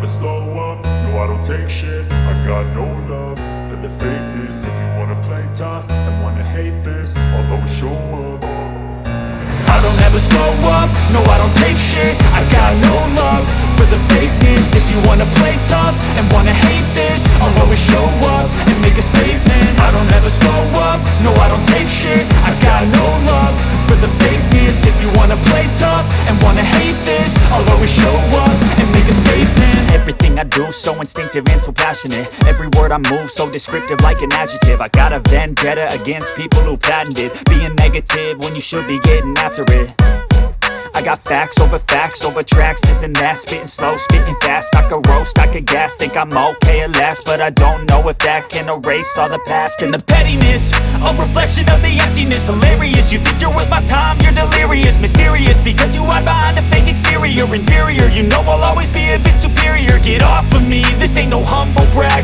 slow up, no I don't take shit. I got no love for the fakeness. If you wanna play tough and wanna hate this, I'll always show up. I don't ever slow up, no I don't take shit. I got no love for the fakeness. If you wanna play tough and wanna hate this, I'll always show up and make a statement. I don't ever slow up, no I don't take shit. I got no love for the fakeness. If you wanna play tough and wanna hate this, I'll always show up and make a statement. Everything I do so instinctive and so passionate. Every word I move so descriptive like an adjective. I got a vendetta against people who patented being negative when you should be getting after it. I got facts over tracks, this and that. Spitting slow, spitting fast, I could roast, I could gas. Think I'm okay at last, but I don't know if that can erase all the past. And the pettiness, a reflection of the emptiness. Hilarious, you think you're worth my time, you're delirious. Mysterious, because you hide behind a fake exterior. Inferior, you know I'll always be a bit superior. Get off of me, this ain't no humble brag.